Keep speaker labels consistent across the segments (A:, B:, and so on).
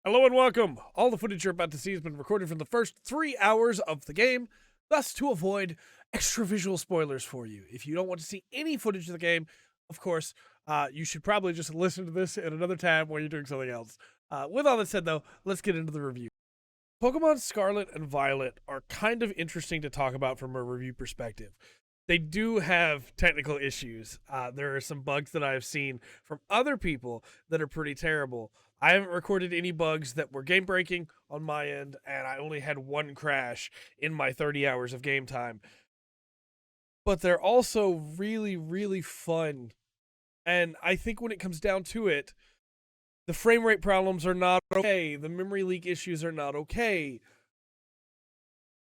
A: Hello and welcome. All the footage you're about to see has been recorded from the first 3 hours of the game, thus to avoid extra visual spoilers for you. If you don't want to see any footage of the game, of course, you should probably just listen to this at another time while you're doing something else. With all that said, though, let's get into the review. Pokemon Scarlet and Violet are kind of interesting to talk about from a review perspective. They do have technical issues. There are some bugs that I've seen from other people that are pretty terrible. I haven't recorded any bugs that were game breaking on my end, and I only had one crash in my 30 hours of game time. But they're also really, really fun. And I think when it comes down to it, the frame rate problems are not okay. The memory leak issues are not okay.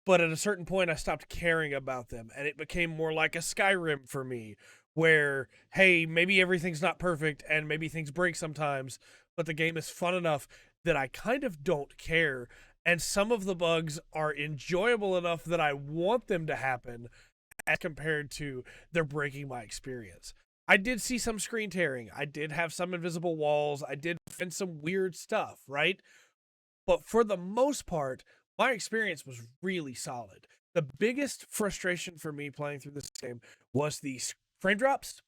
A: But at a certain point, I stopped caring about them, and it became more like a Skyrim for me, where, hey, maybe everything's not perfect, and maybe things break sometimes, but the game is fun enough that I kind of don't care, and some of the bugs are enjoyable enough that I want them to happen, as compared to they're breaking my experience. I did see some screen tearing. I did have some invisible walls. I did find some weird stuff, right? But for the most part, my experience was really solid. The biggest frustration for me playing through this game was the frame drops,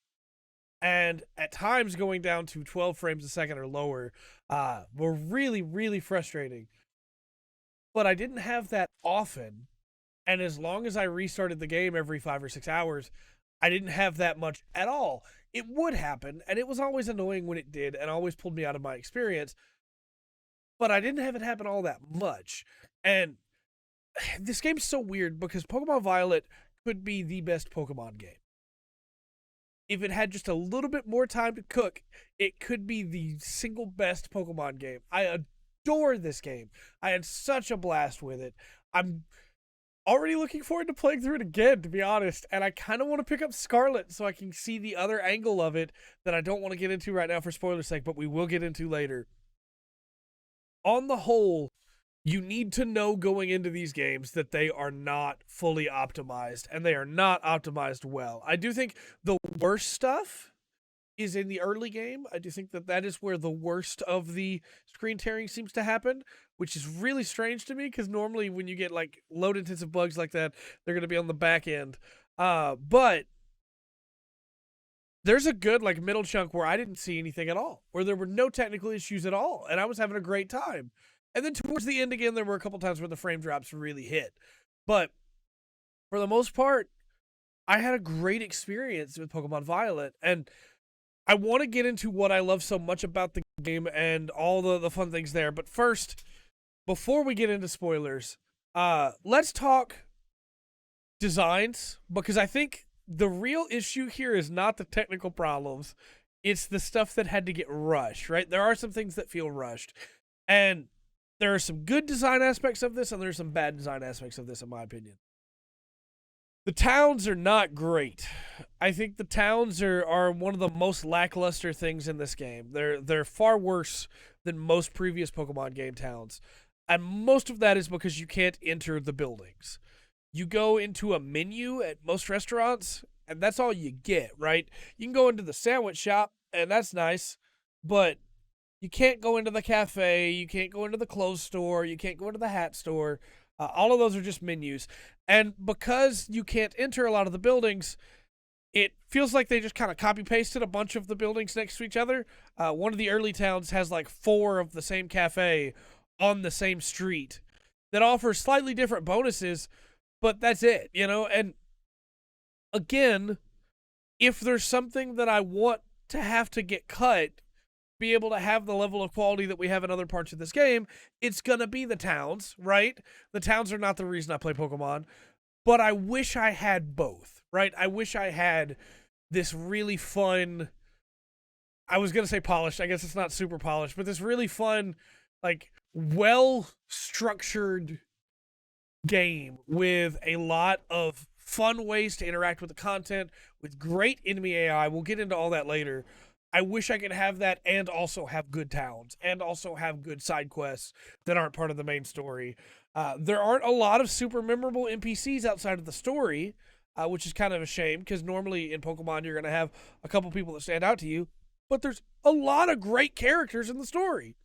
A: and at times going down to 12 frames a second or lower were really, really frustrating. But I didn't have that often, and as long as I restarted the game every 5 or 6 hours, I didn't have that much at all. It would happen, and it was always annoying when it did, and always pulled me out of my experience, but I didn't have it happen all that much. And this game's so weird because Pokemon Violet could be the best Pokemon game. If it had just a little bit more time to cook, it could be the single best Pokemon game. I adore this game. I had such a blast with it. I'm already looking forward to playing through it again, to be honest. And I kind of want to pick up Scarlet so I can see the other angle of it that I don't want to get into right now for spoiler's sake, but we will get into later. On the whole, you need to know going into these games that they are not fully optimized, and they are not optimized well. I do think the worst stuff is in the early game. I do think that that is where the worst of the screen tearing seems to happen, which is really strange to me because normally when you get like load intensive bugs like that, they're going to be on the back end. But there's a good like middle chunk where I didn't see anything at all, where there were no technical issues at all, and I was having a great time. And then towards the end again, there were a couple times where the frame drops really hit. But for the most part, I had a great experience with Pokemon Violet, and I want to get into what I love so much about the game and all the fun things there. But first, before we get into spoilers, let's talk designs, because I think the real issue here is not the technical problems. It's the stuff that had to get rushed, right? There are some things that feel rushed. And there are some good design aspects of this, and there's some bad design aspects of this, in my opinion. The towns are not great. I think the towns are one of the most lackluster things in this game. They're far worse than most previous Pokemon game towns. And most of that is because you can't enter the buildings. You go into a menu at most restaurants, and that's all you get, right? You can go into the sandwich shop, and that's nice, but you can't go into the cafe, you can't go into the clothes store, you can't go into the hat store. All of those are just menus. And because you can't enter a lot of the buildings, it feels like they just kind of copy pasted a bunch of the buildings next to each other. One of the early towns has like 4 of the same cafe on the same street that offers slightly different bonuses, but that's it, you know? And again, if there's something that I want to have to get cut, be able to have the level of quality that we have in other parts of this game, it's gonna be the towns, right? The towns are not the reason I play Pokemon, but I wish I had both, right? I wish I had this really fun, I was gonna say polished, I guess it's not super polished, but this really fun, like, well-structured game with a lot of fun ways to interact with the content, with great enemy AI. We'll get into all that later. I wish I could have that and also have good towns and also have good side quests that aren't part of the main story. There aren't a lot of super memorable NPCs outside of the story, which is kind of a shame because normally in Pokemon you're going to have a couple people that stand out to you, but there's a lot of great characters in the story.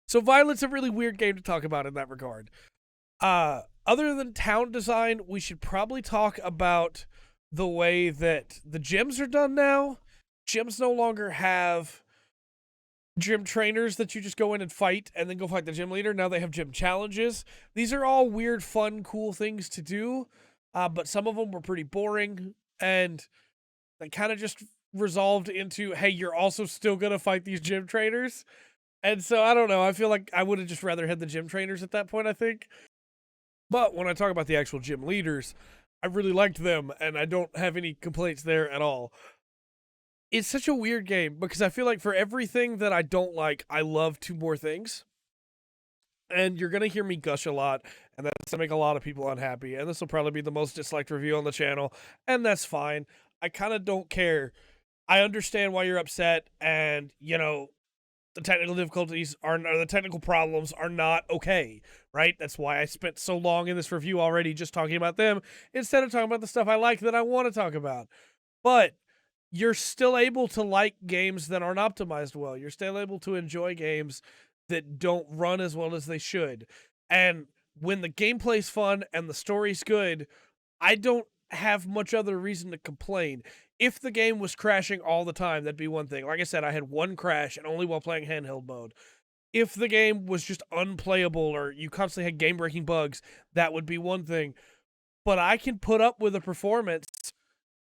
A: So Violet's a really weird game to talk about in that regard. Other than town design, we should probably talk about the way that the gyms are done now. Gyms no longer have gym trainers that you just go in and fight and then go fight the gym leader. Now they have gym challenges. These are all weird, fun, cool things to do, but some of them were pretty boring, and they kind of just resolved into, hey, you're also still going to fight these gym trainers. And so, I don't know. I feel like I would have just rather had the gym trainers at that point, I think. But when I talk about the actual gym leaders, I really liked them, and I don't have any complaints there at all. It's such a weird game because I feel like for everything that I don't like, I love two more things. And you're going to hear me gush a lot, and that's to make a lot of people unhappy. And this will probably be the most disliked review on the channel, and that's fine. I kind of don't care. I understand why you're upset, and, you know, the technical difficulties or the technical problems are not okay, right? That's why I spent so long in this review already just talking about them instead of talking about the stuff I like that I want to talk about. But you're still able to like games that aren't optimized well. You're still able to enjoy games that don't run as well as they should. And when the gameplay's fun and the story's good, I don't have much other reason to complain. If the game was crashing all the time, that'd be one thing. Like I said, I had one crash, and only while playing handheld mode. If the game was just unplayable or you constantly had game-breaking bugs, that would be one thing. But I can put up with a performance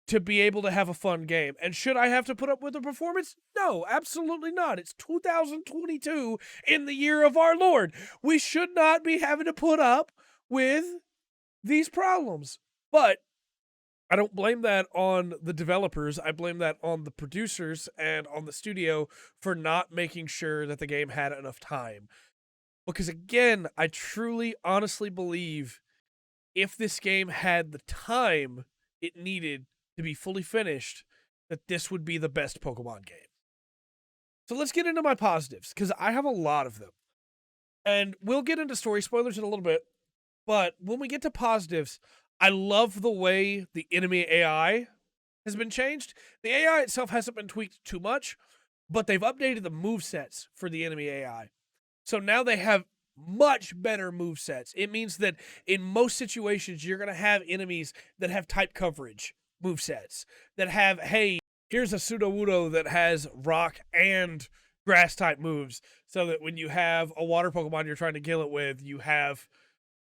A: to be able to have a fun game. And should I have to put up with a performance? No, absolutely not. It's 2022 in the year of our Lord. We should not be having to put up with these problems. But I don't blame that on the developers. I blame that on the producers and on the studio for not making sure that the game had enough time. Because again, I truly, honestly believe if this game had the time it needed to be fully finished, that this would be the best Pokemon game. So let's get into my positives, because I have a lot of them. And we'll get into story spoilers in a little bit, but when we get to positives, I love the way the enemy AI has been changed. The AI itself hasn't been tweaked too much, but they've updated the movesets for the enemy AI. So now they have much better movesets. It means that in most situations, you're going to have enemies that have type coverage movesets, that have, hey, here's a Sudowoodo that has rock and grass type moves, so that when you have a water Pokemon you're trying to kill it with, you have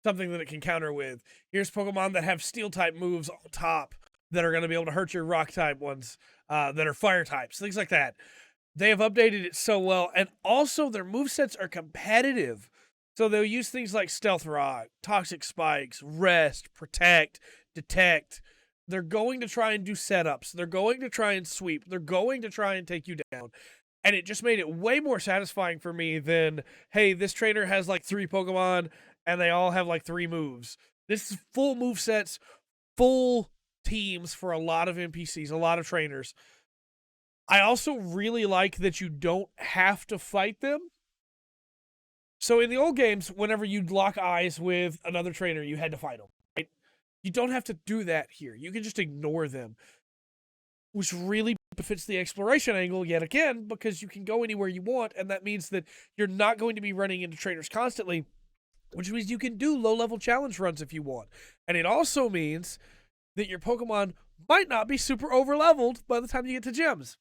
A: something that it can counter with. Here's Pokemon that have steel type moves on top that are going to be able to hurt your rock type ones that are fire types, things like that. They have updated it so well, and also their movesets are competitive. So they'll use things like Stealth Rock, Toxic Spikes, Rest, Protect, Detect. They're going to try and do setups. They're going to try and sweep. They're going to try and take you down. And it just made it way more satisfying for me than, hey, this trainer has like 3 Pokemon and they all have like 3 moves. This is full movesets, full teams for a lot of NPCs, a lot of trainers. I also really like that you don't have to fight them. So in the old games, whenever you'd lock eyes with another trainer, you had to fight them, right? You don't have to do that here. You can just ignore them, which really benefits the exploration angle yet again, because you can go anywhere you want, and that means that you're not going to be running into trainers constantly, which means you can do low-level challenge runs if you want. And it also means that your Pokemon might not be super over-leveled by the time you get to gyms.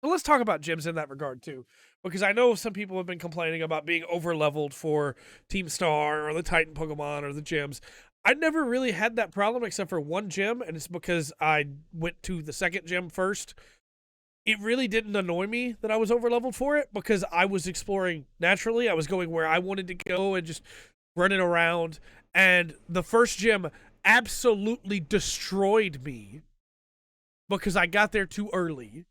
A: So let's talk about gyms in that regard too, because I know some people have been complaining about being over-leveled for Team Star or the Titan Pokemon or the gyms. I never really had that problem except for one gym, and it's because I went to the second gym first. It really didn't annoy me that I was over-leveled for it, because I was exploring naturally. I was going where I wanted to go and just running around. And the first gym absolutely destroyed me because I got there too early.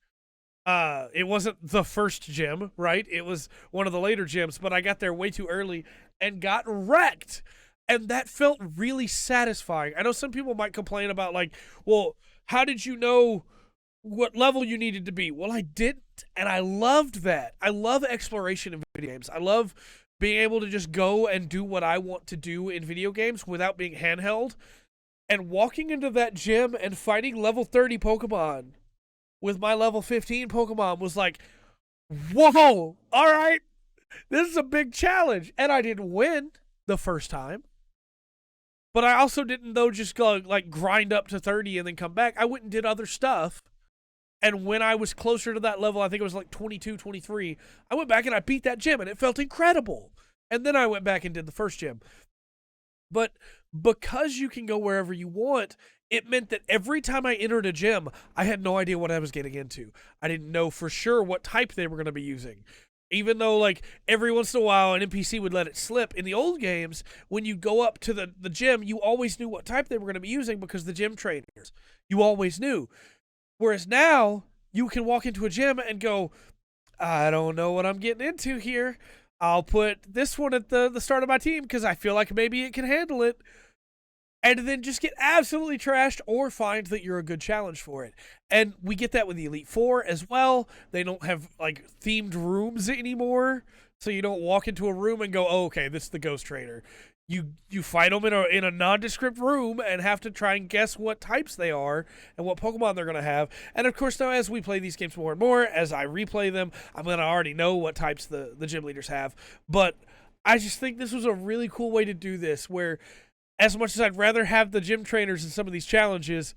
A: It wasn't the first gym, right? It was one of the later gyms, but I got there way too early and got wrecked. And that felt really satisfying. I know some people might complain about, like, well, how did you know what level you needed to be? Well, I didn't, and I loved that. I love exploration in video games. I love being able to just go and do what I want to do in video games without being handheld. And walking into that gym and fighting level 30 Pokemon with my level 15 Pokemon was like, whoa, all right. This is a big challenge. And I didn't win the first time. But I also didn't, though, just go like grind up to 30 and then come back. I went and did other stuff. And when I was closer to that level, I think it was like 22, 23, I went back and I beat that gym and it felt incredible. And then I went back and did the first gym. But because you can go wherever you want, it meant that every time I entered a gym, I had no idea what I was getting into. I didn't know for sure what type they were going to be using. Even though, like, every once in a while an NPC would let it slip. In the old games, when you go up to the gym, you always knew what type they were going to be using because the gym trainers. You always knew. Whereas now, you can walk into a gym and go, I don't know what I'm getting into here. I'll put this one at the start of my team because I feel like maybe it can handle it. And then just get absolutely trashed or find that you're a good challenge for it. And we get that with the Elite Four as well. They don't have, like, themed rooms anymore. So you don't walk into a room and go, oh, okay, this is the Ghost Trainer. You fight them in a nondescript room and have to try and guess what types they are and what Pokemon they're going to have. And, of course, now as we play these games more and more, as I replay them, I'm going to already know what types the gym leaders have. But I just think this was a really cool way to do this where, as much as I'd rather have the gym trainers in some of these challenges,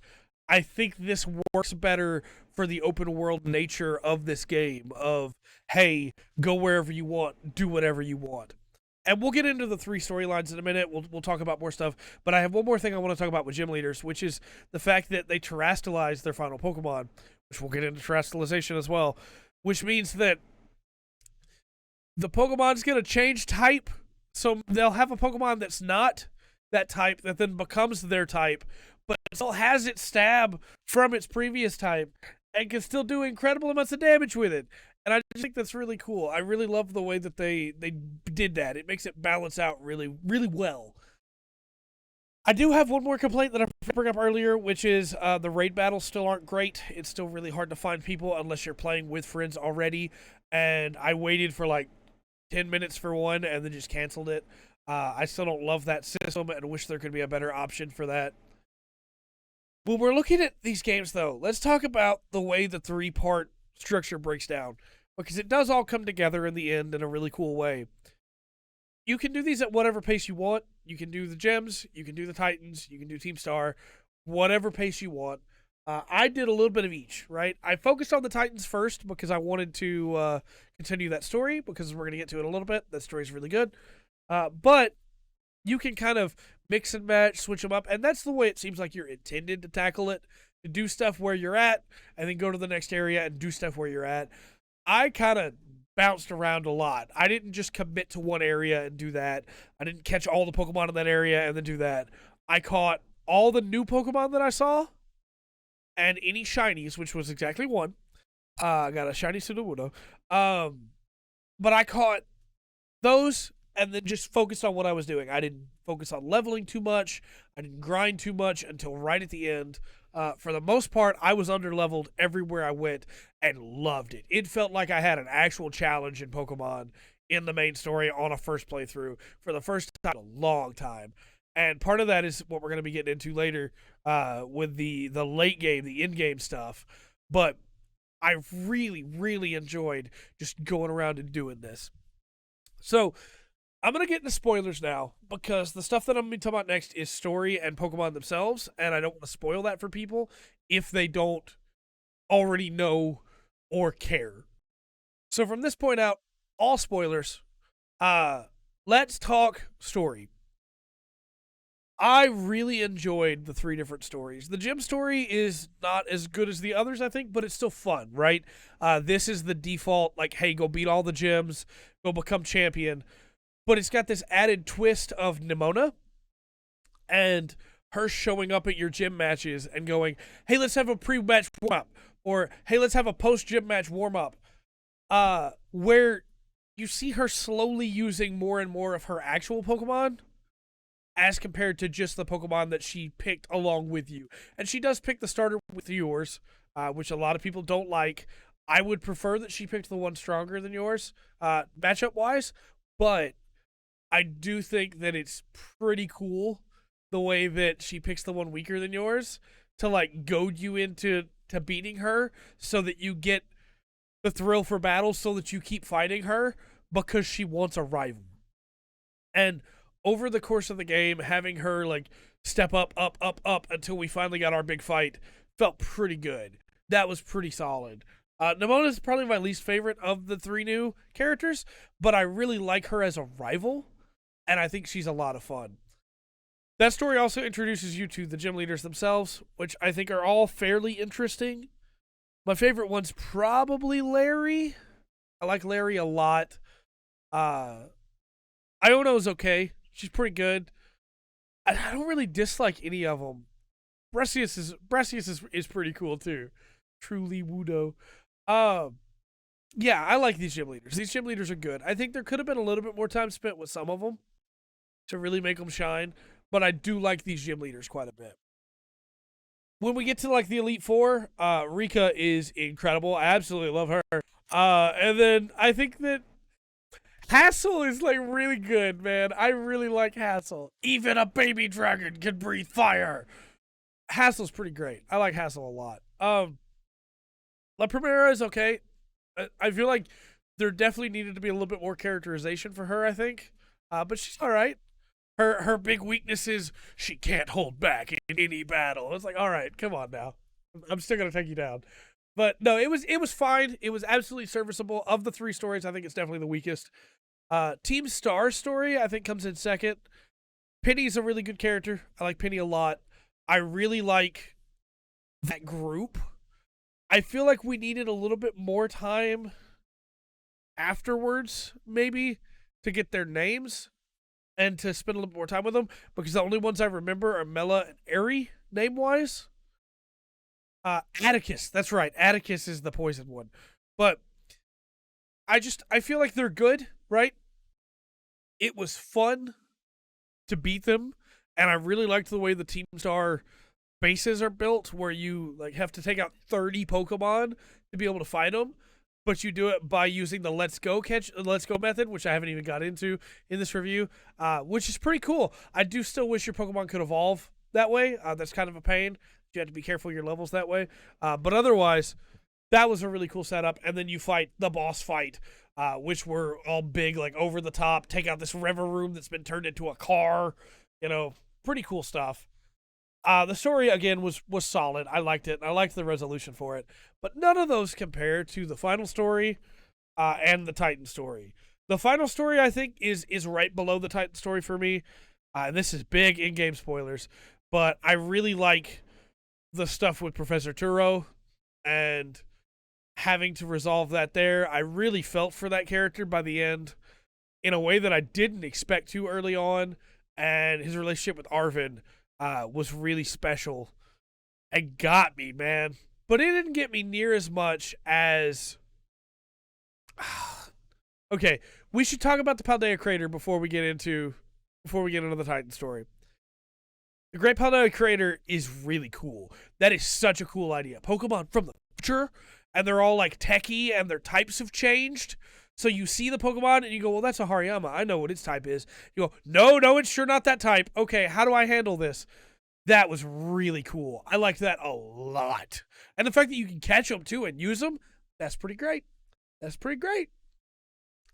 A: I think this works better for the open world nature of this game of, hey, go wherever you want, do whatever you want. And we'll get into the 3 storylines in a minute. We'll talk about more stuff. But I have one more thing I want to talk about with gym leaders, which is the fact that they terrestrialize their final Pokemon, which we'll get into terrestrialization as well, which means that the Pokemon's going to change type. So they'll have a Pokemon that's not that type that then becomes their type, but it still has its stab from its previous type and can still do incredible amounts of damage with it. And I just think that's really cool. I really love the way that they did that. It makes it balance out really, really well. I do have one more complaint that I brought up earlier, which is the raid battles still aren't great. It's still really hard to find people unless you're playing with friends already. And I waited for like 10 minutes for one and then just canceled it. I still don't love that system and wish there could be a better option for that. When we're looking at these games, though, let's talk about the way the 3-part structure breaks down, because it does all come together in the end in a really cool way. You can do these at whatever pace you want. You can do the gems, you can do the Titans, you can do Team Star, whatever pace you want. I did a little bit of each, right? I focused on the Titans first because I wanted to continue that story, because we're going to get to it in a little bit. That story's really good. But you can kind of mix and match, switch them up, and that's the way it seems like you're intended to tackle it, to do stuff where you're at, and then go to the next area and do stuff where you're at. I kind of bounced around a lot. I didn't just commit to one area and do that. I didn't catch all the Pokemon in that area and then do that. I caught all the new Pokemon that I saw, and any shinies, which was exactly one. I got a shiny Sudowoodo. But I caught those and then just focused on what I was doing. I didn't focus on leveling too much. I didn't grind too much until right at the end. For the most part, I was under-leveled everywhere I went and loved it. It felt like I had an actual challenge in Pokemon in the main story on a first playthrough for the first time in a long time. And part of that is what we're going to be getting into later with the late game, the in-game stuff. But I really, really enjoyed just going around and doing this. So I'm going to get into spoilers now, because the stuff that I'm going to be talking about next is story and Pokemon themselves, and I don't want to spoil that for people if they don't already know or care. So from this point out, all spoilers. Let's talk story. I really enjoyed the 3 different stories. The gym story is not as good as the others, I think, but it's still fun, right? This is the default, like, hey, go beat all the gyms, go become champion. But it's got this added twist of Nimona and her showing up at your gym matches and going, hey, let's have a pre-match warm-up, or hey, let's have a post-gym match warm-up, where you see her slowly using more and more of her actual Pokemon as compared to just the Pokemon that she picked along with you. And she does pick the starter with yours, which a lot of people don't like. I would prefer that she picked the one stronger than yours, matchup-wise, but I do think that it's pretty cool the way that she picks the one weaker than yours to, like, goad you into beating her so that you get the thrill for battle so that you keep fighting her. because she wants a rival. And over the course of the game, having her like step up, up, up, up until we finally got our big fight felt pretty good. That was pretty solid. Nimona is probably my least favorite of the three new characters, but I really like her as a rival, and I think she's a lot of fun. That story also introduces you to the gym leaders themselves, which I think are all fairly interesting. My favorite one's probably Larry. I like Larry a lot. Iono's okay. She's pretty good. I don't really dislike any of them. Bressius is pretty cool too. Truly Wudo. Yeah, I like these gym leaders. These gym leaders are good. I think there could have been a little bit more time spent with some of them to really make them shine, but I do like these gym leaders quite a bit. When we get to like the Elite Four, Rika is incredible. I absolutely love her. And then I think that Hassel is like really good, man. I really like Hassel. Even a baby dragon can breathe fire. Hassel's pretty great. I like Hassel a lot. La Primera is okay. I feel like there definitely needed to be a little bit more characterization for her, I think. But she's all right. Her big weakness is she can't hold back in any battle. It's like, all right, come on now. I'm still gonna take you down. But no, it was fine. It was absolutely serviceable. Of the three stories, I think it's definitely the weakest. Team Star's story, I think, comes in second. Penny's a really good character. I like Penny a lot. I really like that group. I feel like we needed a little bit more time afterwards, maybe, to get their names and to spend a little bit more time with them, because the only ones I remember are Mela and Eri, name-wise. Atticus, that's right. Atticus is the poison one. But I feel like they're good, right? It was fun to beat them, and I really liked the way the Team Star bases are built, where you like have to take out 30 Pokemon to be able to fight them, but you do it by using the Let's Go method, which I haven't even got into in this review, which is pretty cool. I do still wish your Pokemon could evolve that way. That's kind of a pain. You have to be careful of your levels that way. But otherwise, that was a really cool setup. And then you fight the boss fight, which were all big, like over the top. Take out this river room that's been turned into a car. You know, pretty cool stuff. The story, again, was solid. I liked it. I liked the resolution for it. But none of those compare to the final story and the Titan story. The final story, I think, is right below the Titan story for me. And this is big in-game spoilers. But I really like the stuff with Professor Turo and having to resolve that there. I really felt for that character by the end in a way that I didn't expect to early on. And his relationship with Arvin was really special and got me, man. But it didn't get me near as much as... Okay, we should talk about the Paldea Crater before we get into the Titan story. The Great Paldea Crater is really cool. That is such a cool idea. Pokemon from the future, and they're all like techie, and their types have changed. So you see the Pokemon, and you go, well, that's a Hariyama. I know what its type is. You go, no, it's sure not that type. Okay, how do I handle this? That was really cool. I liked that a lot. And the fact that you can catch them, too, and use them, that's pretty great. That's pretty great.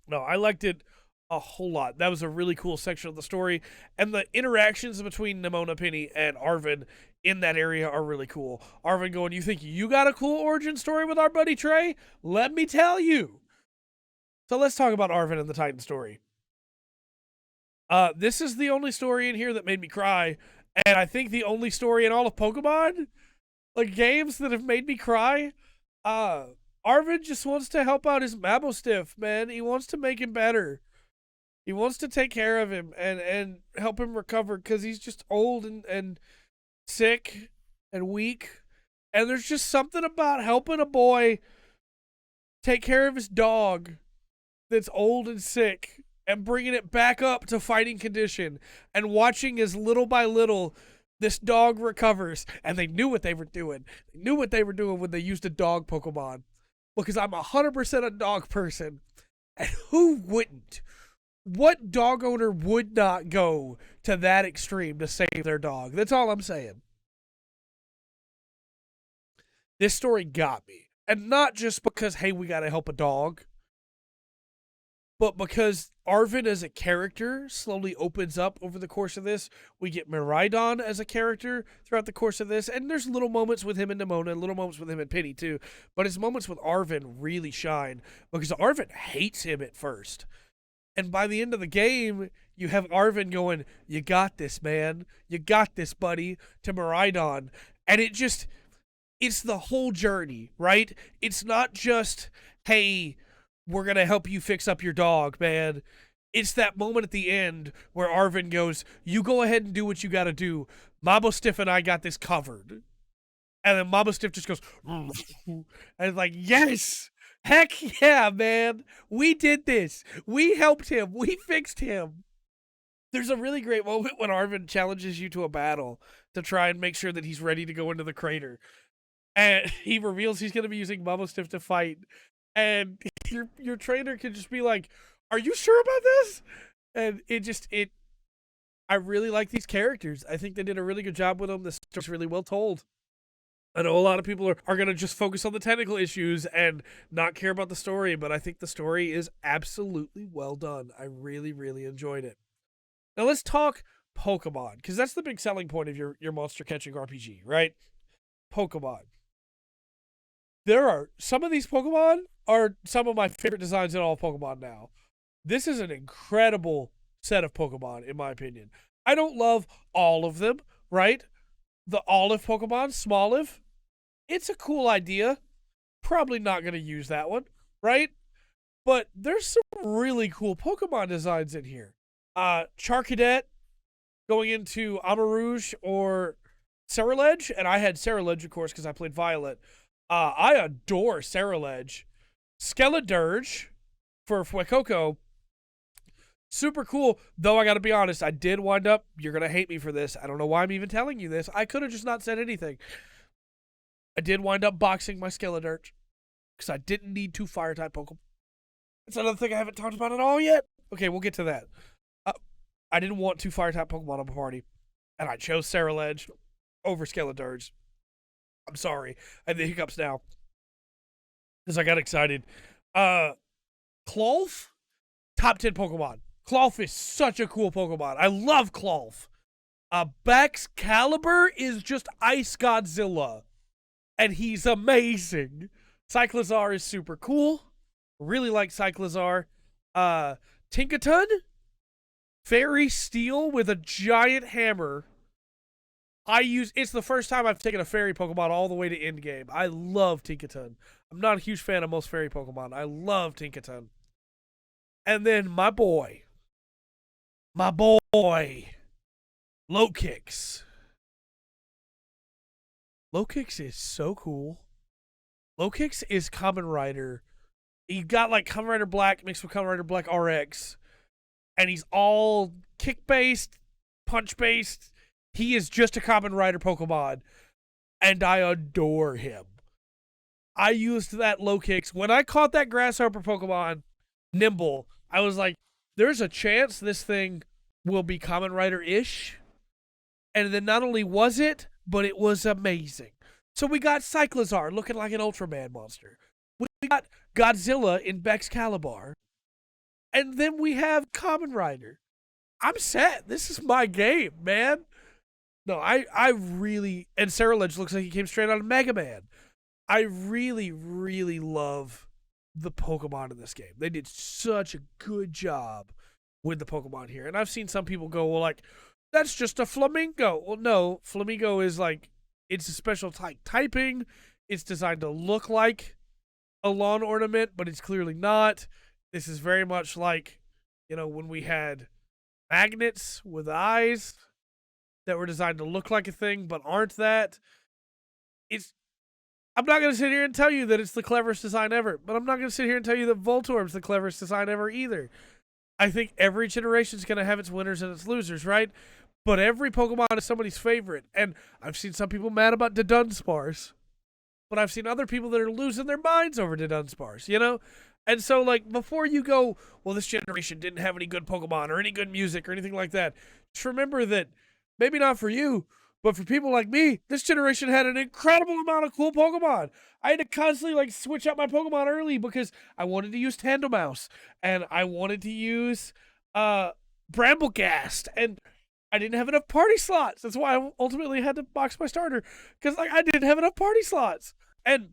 A: No, I liked it a whole lot. That was a really cool section of the story. And the interactions between Nimona, Penny, and Arvin in that area are really cool. Arvin going, you think you got a cool origin story with our buddy Trey? Let me tell you. So let's talk about Arvin and the Titan story. This is the only story in here that made me cry. And I think the only story in all of Pokemon, like games that have made me cry. Arvin just wants to help out his Mabostiff, man. He wants to make him better. He wants to take care of him and help him recover because he's just old and sick and weak. And there's just something about helping a boy take care of his dog that's old and sick and bringing it back up to fighting condition and watching as little by little this dog recovers. And they knew what they were doing. They knew what they were doing when they used a dog Pokemon. Because I'm 100% a dog person. And who wouldn't? What dog owner would not go to that extreme to save their dog? That's all I'm saying. This story got me. And not just because, hey, we got to help a dog. But because Arvin as a character slowly opens up over the course of this, we get Miraidon as a character throughout the course of this, and there's little moments with him and Nimona, little moments with him and Penny too. But his moments with Arvin really shine because Arvin hates him at first. And by the end of the game, you have Arvin going, "You got this, man. You got this, buddy," to Miraidon. And it's the whole journey, right? It's not just, "Hey, we're going to help you fix up your dog, man." It's that moment at the end where Arvin goes, "You go ahead and do what you got to do. Mabo Stiff and I got this covered." And then Mabo Stiff just goes, and it's like, yes, heck yeah, man. We did this. We helped him. We fixed him. There's a really great moment when Arvin challenges you to a battle to try and make sure that he's ready to go into the crater. And he reveals he's going to be using Mabo Stiff to fight. And your trainer can just be like, "Are you sure about this?" And I really like these characters. I think they did a really good job with them. The story's really well told. I know a lot of people are going to just focus on the technical issues and not care about the story, but I think the story is absolutely well done. I really, really enjoyed it. Now let's talk Pokemon, because that's the big selling point of your monster catching RPG, right? Pokemon. There are some of these Pokemon are some of my favorite designs in all of Pokemon now. This is an incredible set of Pokemon, in my opinion. I don't love all of them, right? The Olive Pokemon, Smoliv, it's a cool idea. Probably not going to use that one, right? But there's some really cool Pokemon designs in here. Charcadet going into Amarouge or Ceruledge, and I had Ceruledge, of course, because I played Violet. I adore Ceruledge. Skeledirge for Fuecoco, super cool, though I gotta be honest, I did wind up, you're gonna hate me for this, I don't know why I'm even telling you this, I could have just not said anything. I did wind up boxing my Skeledirge, because I didn't need 2 Fire-type Pokemon. That's another thing I haven't talked about at all yet. Okay, we'll get to that. I didn't want 2 Fire-type Pokemon on my party, and I chose Ceruledge over Skeledirge. I'm sorry, I have the hiccups now, because I got excited. Clolf, top 10 Pokemon. Clolf is such a cool Pokemon. I love Clolf. Baxcalibur is just Ice Godzilla, and he's amazing. Cyclizar is super cool. Really like Cyclizar. Tinkaton, Fairy Steel with a giant hammer. It's the first time I've taken a fairy Pokemon all the way to endgame. I love Tinkaton. I'm not a huge fan of most fairy Pokemon. I love Tinkaton. And then my boy, Lokix. Lokix is so cool. Lokix is Kamen Rider. He got like Kamen Rider Black mixed with Kamen Rider Black RX. And he's all kick-based, punch-based. He is just a Kamen Rider Pokemon. And I adore him. I used that Lokix. When I caught that Grasshopper Pokemon, Nimble, I was like, there's a chance this thing will be Kamen Rider-ish. And then not only was it, but it was amazing. So we got Cyclizar looking like an Ultraman monster. We got Godzilla in Baxcalibur. And then we have Kamen Rider. I'm set. This is my game, man. No, I really... And Ceruledge looks like he came straight out of Mega Man. I really, really love the Pokemon in this game. They did such a good job with the Pokemon here. And I've seen some people go, well, like, that's just a Flamingo. Well, no, Flamingo is like, it's a special typing. It's designed to look like a lawn ornament, but it's clearly not. This is very much like, when we had magnets with eyes that were designed to look like a thing, but aren't that. I'm not going to sit here and tell you that it's the cleverest design ever, but I'm not going to sit here and tell you that Voltorb's the cleverest design ever either. I think every generation is going to have its winners and its losers, right? But every Pokemon is somebody's favorite. And I've seen some people mad about the Dunsparce, but I've seen other people that are losing their minds over the Dunsparce, And so, like, before you go, well, this generation didn't have any good Pokemon or any good music or anything like that, just remember that maybe not for you, But for people like me, this generation had an incredible amount of cool Pokemon. I had to constantly like switch out my Pokemon early because I wanted to use Tandemouse and I wanted to use Bramblegast, and I didn't have enough party slots. That's why I ultimately had to box my starter, because like I didn't have enough party slots. And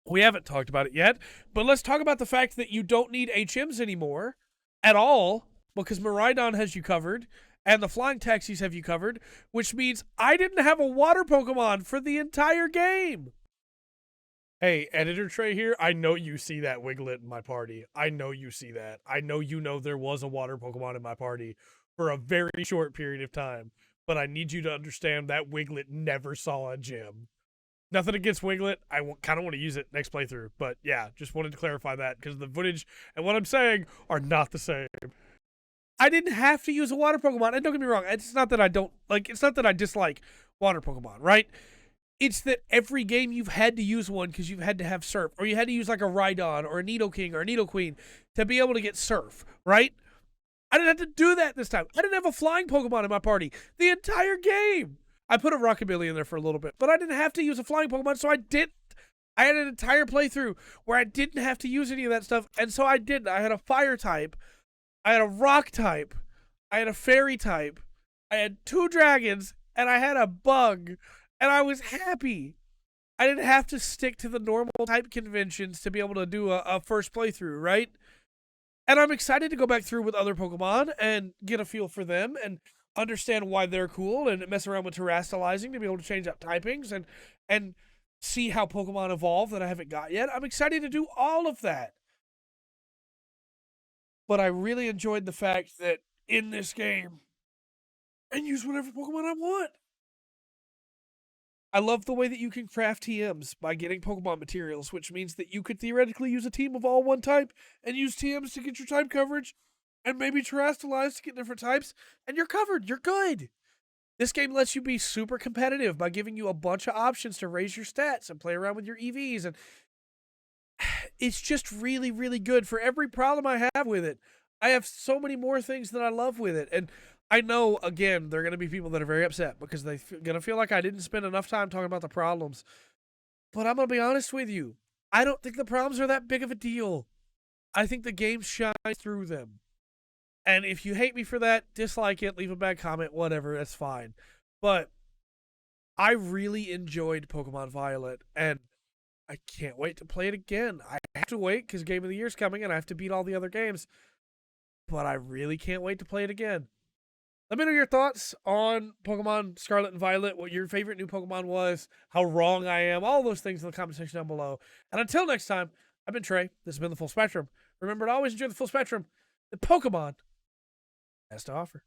A: we haven't talked about it yet, but let's talk about the fact that you don't need HMs anymore at all, because Miraidon has you covered and the flying taxis have you covered, which means I didn't have a water Pokemon for the entire game. Hey, Editor Trey here. I know you see that Wiglet in my party. I know you see that. I know you know there was a water Pokemon in my party for a very short period of time, but I need you to understand that Wiglet never saw a gym. Nothing against Wiglet. I kind of want to use it next playthrough, but yeah, just wanted to clarify that because the footage and what I'm saying are not the same. I didn't have to use a water Pokemon, and don't get me wrong, it's not that I don't like. It's not that I dislike water Pokemon, right? It's that every game you've had to use one because you've had to have Surf, or you had to use like a Rhydon or a Nidoking or a Nidoqueen to be able to get Surf, right? I didn't have to do that this time. I didn't have a flying Pokemon in my party the entire game. I put a Rockabilly in there for a little bit, but I didn't have to use a flying Pokemon, so I didn't. I had an entire playthrough where I didn't have to use any of that stuff, and so I didn't. I had a Fire type, I had a Rock type, I had a Fairy type, I had 2 dragons, and I had a Bug, and I was happy. I didn't have to stick to the normal type conventions to be able to do a first playthrough, right? And I'm excited to go back through with other Pokemon and get a feel for them and understand why they're cool and mess around with terastallizing to be able to change up typings and see how Pokemon evolve that I haven't got yet. I'm excited to do all of that. But I really enjoyed the fact that in this game, I can use whatever Pokemon I want. I love the way that you can craft TMs by getting Pokemon materials, which means that you could theoretically use a team of all one type and use TMs to get your type coverage and maybe terastallize to get different types, and you're covered. You're good. This game lets you be super competitive by giving you a bunch of options to raise your stats and play around with your EVs, and it's just really, really good for every problem I have with it. I have so many more things that I love with it, and I know, again, there are going to be people that are very upset because they're going to feel like I didn't spend enough time talking about the problems. But I'm going to be honest with you. I don't think the problems are that big of a deal. I think the game shines through them. And if you hate me for that, dislike it, leave a bad comment, whatever, that's fine. But I really enjoyed Pokemon Violet, and I can't wait to play it again. I have to wait because Game of the Year's coming and I have to beat all the other games. But I really can't wait to play it again. Let me know your thoughts on Pokemon Scarlet and Violet, what your favorite new Pokemon was, how wrong I am, all those things in the comment section down below. And until next time, I've been Trey. This has been The Full Spectrum. Remember to always enjoy the full spectrum that Pokemon has to offer.